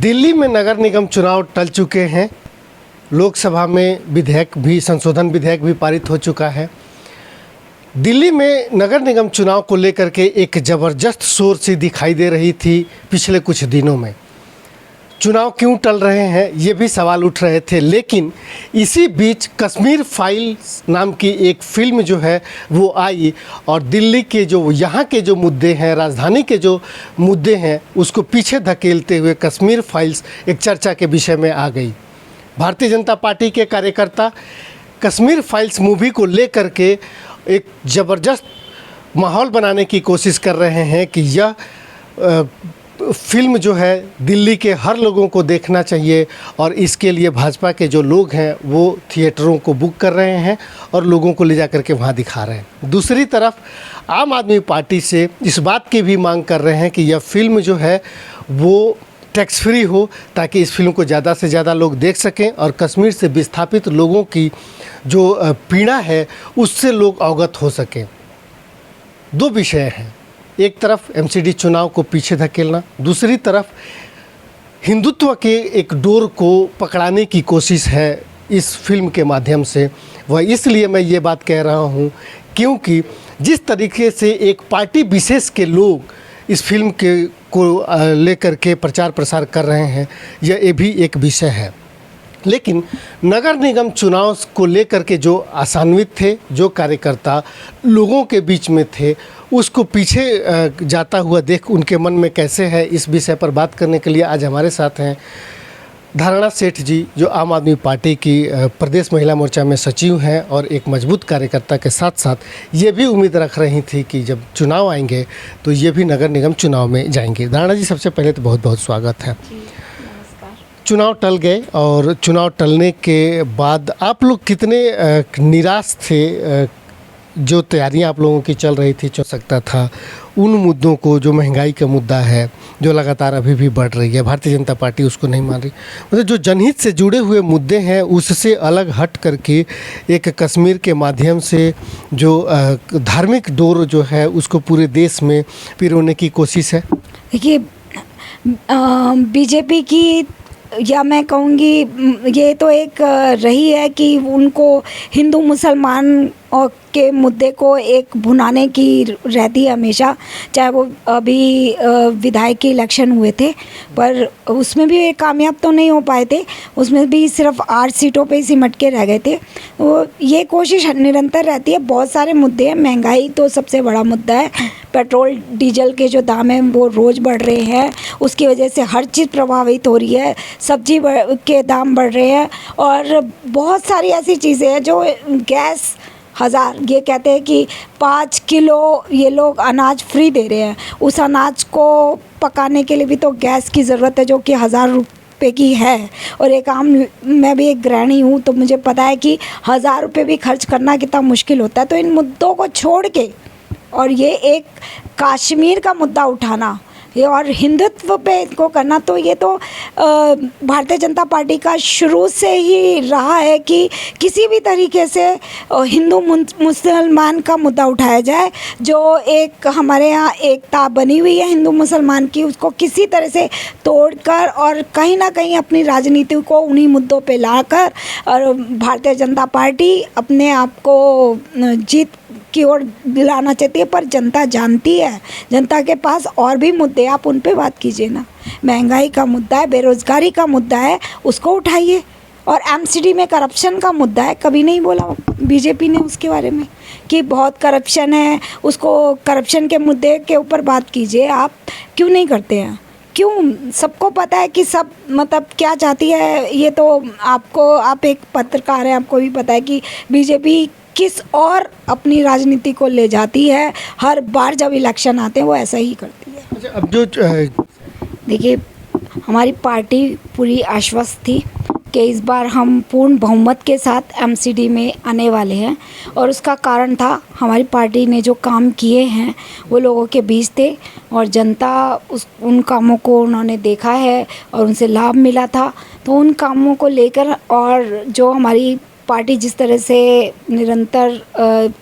दिल्ली में नगर निगम चुनाव टल चुके हैं। लोकसभा में संशोधन विधेयक भी पारित हो चुका है। दिल्ली में नगर निगम चुनाव को लेकर के एक ज़बरदस्त शोर सी दिखाई दे रही थी पिछले कुछ दिनों में। चुनाव क्यों टल रहे हैं ये भी सवाल उठ रहे थे, लेकिन इसी बीच कश्मीर फाइल्स नाम की एक फिल्म जो है वो आई और दिल्ली के यहाँ के जो मुद्दे हैं, राजधानी के जो मुद्दे हैं, उसको पीछे धकेलते हुए कश्मीर फाइल्स एक चर्चा के विषय में आ गई। भारतीय जनता पार्टी के कार्यकर्ता कश्मीर फाइल्स मूवी को लेकर के एक ज़बरदस्त माहौल बनाने की कोशिश कर रहे हैं कि यह फिल्म जो है दिल्ली के हर लोगों को देखना चाहिए और इसके लिए भाजपा के जो लोग हैं वो थिएटरों को बुक कर रहे हैं और लोगों को ले जा कर के वहाँ दिखा रहे हैं। दूसरी तरफ आम आदमी पार्टी से इस बात की भी मांग कर रहे हैं कि यह फिल्म जो है वो टैक्स फ्री हो, ताकि इस फिल्म को ज़्यादा से ज़्यादा लोग देख सकें और कश्मीर से विस्थापित लोगों की जो पीड़ा है उससे लोग अवगत हो सकें। दो विषय हैं, एक तरफ एमसीडी चुनाव को पीछे धकेलना, दूसरी तरफ हिंदुत्व के एक डोर को पकड़ाने की कोशिश है इस फिल्म के माध्यम से। वह इसलिए मैं ये बात कह रहा हूँ क्योंकि जिस तरीके से एक पार्टी विशेष के लोग इस फिल्म को लेकर के प्रचार प्रसार कर रहे हैं, यह भी एक विषय है। लेकिन नगर निगम चुनाव को लेकर के जो आशान्वित थे, जो कार्यकर्ता लोगों के बीच में थे, उसको पीछे जाता हुआ देख उनके मन में कैसे है, इस विषय पर बात करने के लिए आज हमारे साथ हैं धारणा सेठ जी, जो आम आदमी पार्टी की प्रदेश महिला मोर्चा में सचिव हैं और एक मजबूत कार्यकर्ता के साथ साथ ये भी उम्मीद रख रही थी कि जब चुनाव आएंगे तो ये भी नगर निगम चुनाव में जाएंगे। धारणा जी, सबसे पहले तो बहुत बहुत स्वागत है। चुनाव टल गए और चुनाव टलने के बाद आप लोग कितने निराश थे? जो तैयारियां आप लोगों की चल रही थी, चल सकता था उन मुद्दों को, जो महंगाई का मुद्दा है जो लगातार अभी भी बढ़ रही है, भारतीय जनता पार्टी उसको नहीं मान रही, मतलब जो जनहित से जुड़े हुए मुद्दे हैं उससे अलग हट करके एक कश्मीर के माध्यम से जो धार्मिक डोर जो है उसको पूरे देश में पिरोने की कोशिश है। देखिए, बीजेपी की, या मैं कहूँगी ये तो एक रही है कि उनको हिंदू मुसलमान और के मुद्दे को एक भुनाने की रहती है हमेशा, चाहे वो अभी विधायक के इलेक्शन हुए थे पर उसमें भी ये कामयाब तो नहीं हो पाए थे, उसमें भी सिर्फ 8 सीटों पे ही सिमट के रह गए थे। तो ये कोशिश निरंतर रहती है। बहुत सारे मुद्दे हैं, महंगाई तो सबसे बड़ा मुद्दा है। पेट्रोल डीजल के जो दाम हैं वो रोज़ बढ़ रहे हैं, उसकी वजह से हर चीज़ प्रभावित हो रही है। सब्जी के दाम बढ़ रहे हैं और बहुत सारी ऐसी चीज़ें हैं जो गैस 1000, ये कहते हैं कि 5 किलो ये लोग अनाज फ्री दे रहे हैं। उस अनाज को पकाने के लिए भी तो गैस की ज़रूरत है जो कि 1000 रुपये की है। और मैं भी एक गृहिणी हूँ तो मुझे पता है कि 1000 रुपये भी खर्च करना कितना मुश्किल होता है। तो इन मुद्दों को छोड़ के और ये एक कश्मीर का मुद्दा उठाना ये और हिंदुत्व पे को करना, तो ये तो भारतीय जनता पार्टी का शुरू से ही रहा है कि किसी भी तरीके से हिंदू मुसलमान का मुद्दा उठाया जाए। जो एक हमारे यहाँ एकता बनी हुई है हिंदू मुसलमान की, उसको किसी तरह से तोड़कर और कहीं ना कहीं अपनी राजनीति को उन्हीं मुद्दों पे लाकर और भारतीय जनता पार्टी अपने आप को जीत की ओर दिलाना चाहती है। पर जनता जानती है, जनता के पास और भी मुद्दे, आप उन पे बात कीजिए ना। महंगाई का मुद्दा है, बेरोज़गारी का मुद्दा है, उसको उठाइए। और एमसीडी में करप्शन का मुद्दा है, कभी नहीं बोला बीजेपी ने उसके बारे में कि बहुत करप्शन है, उसको करप्शन के मुद्दे के ऊपर बात कीजिए। आप क्यों नहीं करते हैं? क्यों? सबको पता है कि सब मतलब क्या चाहती है। ये तो आप एक पत्रकार हैं, आपको भी पता है कि बीजेपी किस और अपनी राजनीति को ले जाती है। हर बार जब इलेक्शन आते हैं वो ऐसा ही करती है। अच्छा, अब जो देखिए, हमारी पार्टी पूरी आश्वस्त थी कि इस बार हम पूर्ण बहुमत के साथ एमसीडी में आने वाले हैं और उसका कारण था हमारी पार्टी ने जो काम किए हैं वो लोगों के बीच थे और जनता उन कामों को उन्होंने देखा है और उनसे लाभ मिला था। तो उन कामों को लेकर और जो हमारी पार्टी जिस तरह से निरंतर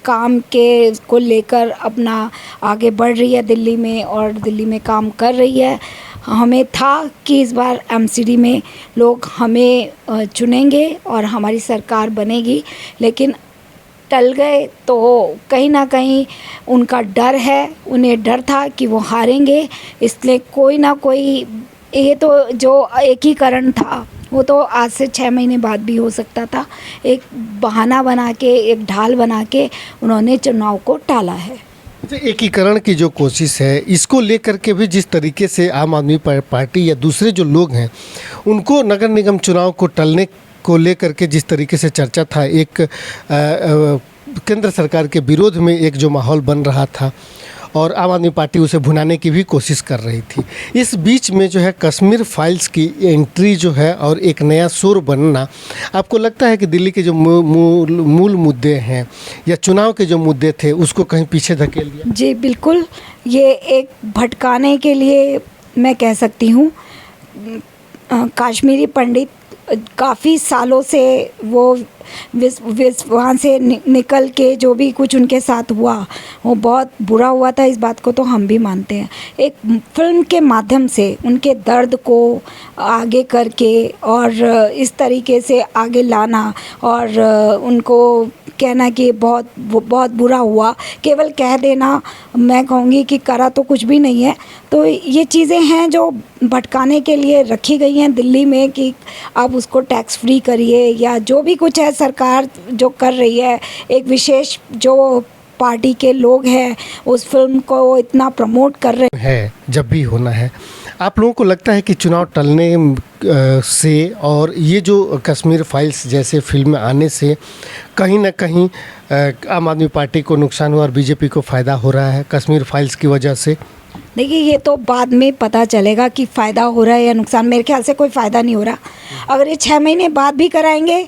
काम के को लेकर अपना आगे बढ़ रही है दिल्ली में और दिल्ली में काम कर रही है, हमें था कि इस बार एमसीडी में लोग हमें चुनेंगे और हमारी सरकार बनेगी, लेकिन टल गए। तो कहीं ना कहीं उनका डर है, उन्हें डर था कि वो हारेंगे, इसलिए कोई ना कोई, ये तो जो एकीकरण था वो तो आज से 6 महीने बाद भी हो सकता था। एक बहाना बना के, एक ढाल बना के उन्होंने चुनाव को टाला है। एकीकरण की जो कोशिश है, इसको लेकर के भी जिस तरीके से आम आदमी पार्टी या दूसरे जो लोग हैं उनको नगर निगम चुनाव को टलने को लेकर के जिस तरीके से चर्चा था, एक केंद्र सरकार के विरोध में एक जो माहौल बन रहा था और आम आदमी पार्टी उसे भुनाने की भी कोशिश कर रही थी। इस बीच में जो है कश्मीर फाइल्स की एंट्री जो है और एक नया शोर बनना, आपको लगता है कि दिल्ली के जो मूल मुद्दे हैं या चुनाव के जो मुद्दे थे उसको कहीं पीछे धकेल दिया? जी बिल्कुल, ये एक भटकाने के लिए मैं कह सकती हूँ। कश्मीरी पंडित काफ़ी सालों से वो वहाँ से निकल के जो भी कुछ उनके साथ हुआ वो बहुत बुरा हुआ था, इस बात को तो हम भी मानते हैं। एक फिल्म के माध्यम से उनके दर्द को आगे करके और इस तरीके से आगे लाना और उनको कहना कि बहुत बुरा हुआ, केवल कह देना, मैं कहूँगी कि करा तो कुछ भी नहीं है। तो ये चीज़ें हैं जो भटकाने के लिए रखी गई हैं दिल्ली में कि आप उसको टैक्स फ्री करिए या जो भी कुछ है सरकार जो कर रही है। एक विशेष जो पार्टी के लोग हैं उस फिल्म को इतना प्रमोट कर रहे हैं। जब भी होना है, आप लोगों को लगता है कि चुनाव टलने से और ये जो कश्मीर फाइल्स जैसे फिल्म आने से कहीं ना कहीं आम आदमी पार्टी को नुकसान हुआ और बीजेपी को फ़ायदा हो रहा है कश्मीर फाइल्स की वजह से? देखिए, ये तो बाद में पता चलेगा कि फ़ायदा हो रहा है या नुकसान। मेरे ख्याल से कोई फ़ायदा नहीं हो रहा। अगर ये 6 महीने बाद भी कराएंगे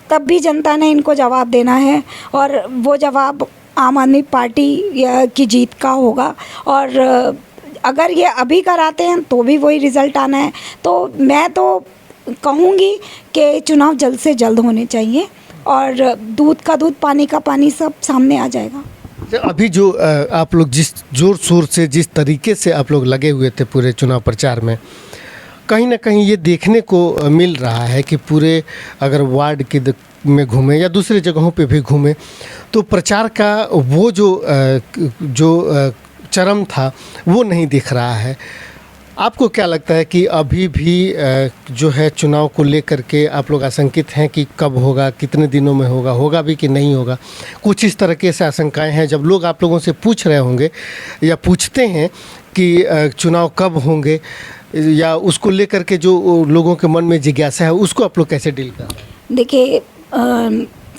तब भी जनता ने इनको जवाब देना है और वो जवाब आम आदमी पार्टी की जीत का होगा। और अगर ये अभी कराते हैं तो भी वही रिज़ल्ट आना है। तो मैं तो कहूँगी कि चुनाव जल्द से जल्द होने चाहिए और दूध का दूध, पानी का पानी, सब सामने आ जाएगा। अभी जो आप लोग जिस जोर शोर से, जिस तरीके से आप लोग लगे हुए थे पूरे चुनाव प्रचार में, कहीं ना कहीं ये देखने को मिल रहा है कि पूरे अगर वार्ड के में घूमें या दूसरे जगहों पे भी घूमें तो प्रचार का वो जो चरम था वो नहीं दिख रहा है। आपको क्या लगता है कि अभी भी जो है चुनाव को लेकर के आप लोग आशंकित हैं कि कब होगा, कितने दिनों में होगा, होगा भी कि नहीं होगा? कुछ इस तरह के से आशंकाएं हैं जब लोग आप लोगों से पूछ रहे होंगे या पूछते हैं कि चुनाव कब होंगे, या उसको लेकर के जो लोगों के मन में जिज्ञासा है उसको आप लोग कैसे डील कर रहे हैं? देखिए,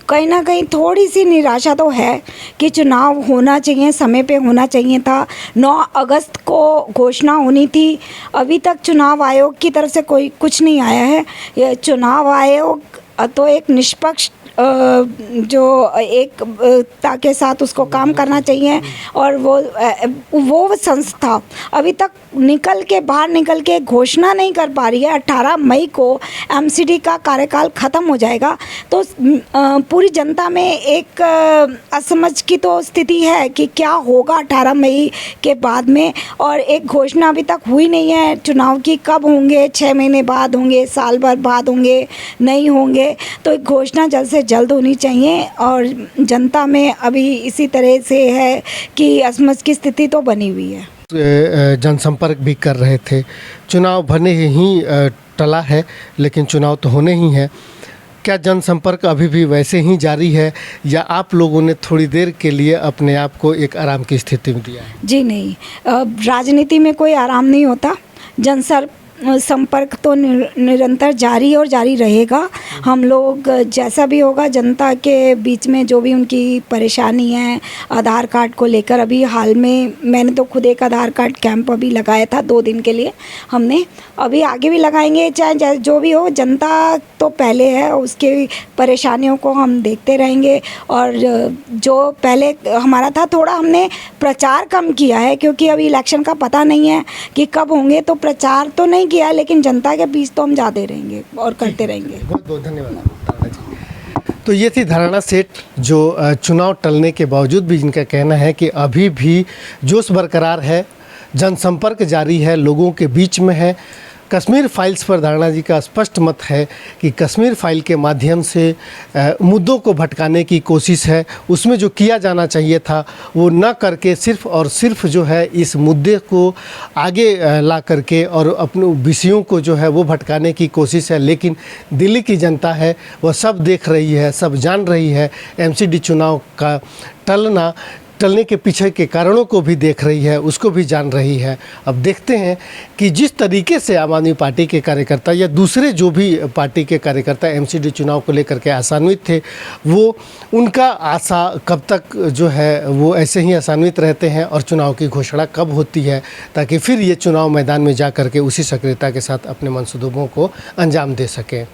कहीं ना कहीं थोड़ी सी निराशा तो है कि चुनाव होना चाहिए, समय पे होना चाहिए था। 9 अगस्त को घोषणा होनी थी, अभी तक चुनाव आयोग की तरफ से कोई कुछ नहीं आया है। ये चुनाव आयोग तो एक निष्पक्ष जो एकता के साथ उसको काम करना चाहिए और वो संस्था अभी तक बाहर निकल के घोषणा नहीं कर पा रही है। 18 मई को एमसीडी का कार्यकाल ख़त्म हो जाएगा, तो पूरी जनता में एक असमझ की तो स्थिति है कि क्या होगा 18 मई के बाद में, और एक घोषणा अभी तक हुई नहीं है चुनाव की, कब होंगे, 6 महीने बाद होंगे, साल भर बाद होंगे, नहीं होंगे। तो एक घोषणा जल्द से जल्द होनी चाहिए और जनता में अभी इसी तरह से है कि असमझ की स्थिति तो बनी हुई है। जनसंपर्क भी कर रहे थे, चुनाव भले ही टला है लेकिन चुनाव तो होने ही है। क्या जनसंपर्क अभी भी वैसे ही जारी है या आप लोगों ने थोड़ी देर के लिए अपने आप को एक आराम की स्थिति में दिया है? जी नहीं, राजनीति में कोई आराम नहीं होता। संपर्क तो निरंतर जारी और जारी रहेगा। हम लोग जैसा भी होगा जनता के बीच में जो भी उनकी परेशानी है, आधार कार्ड को लेकर, अभी हाल में मैंने तो खुद एक आधार कार्ड कैंप अभी लगाया था 2 दिन के लिए हमने, अभी आगे भी लगाएंगे। चाहे जो भी हो, जनता तो पहले है, उसके परेशानियों को हम देखते रहेंगे। और जो पहले हमारा था, थोड़ा हमने प्रचार कम किया है क्योंकि अभी इलेक्शन का पता नहीं है कि कब होंगे, तो प्रचार तो नहीं किया, लेकिन जनता के बीच तो हम जाते रहेंगे और करते रहेंगे। बहुत बहुत धन्यवाद। तो ये थी धारणा सेठ जो चुनाव टलने के बावजूद भी जिनका कहना है कि अभी भी जोश बरकरार है, जनसंपर्क जारी है, लोगों के बीच में है। कश्मीर फाइल्स पर धारणा जी का स्पष्ट मत है कि कश्मीर फाइल के माध्यम से मुद्दों को भटकाने की कोशिश है। उसमें जो किया जाना चाहिए था वो न करके सिर्फ और सिर्फ जो है इस मुद्दे को आगे ला करके और अपने विषयों को जो है वो भटकाने की कोशिश है। लेकिन दिल्ली की जनता है वह सब देख रही है, सब जान रही है। एमसीडी चुनाव का टलने के पीछे के कारणों को भी देख रही है, उसको भी जान रही है। अब देखते हैं कि जिस तरीके से आम आदमी पार्टी के कार्यकर्ता या दूसरे जो भी पार्टी के कार्यकर्ता एमसीडी चुनाव को लेकर के आशान्वित थे, वो उनका आशा कब तक जो है वो ऐसे ही आशान्वित रहते हैं और चुनाव की घोषणा कब होती है, ताकि फिर ये चुनाव मैदान में जा कर के उसी सक्रियता के साथ अपने मंसूबों को अंजाम दे सकें।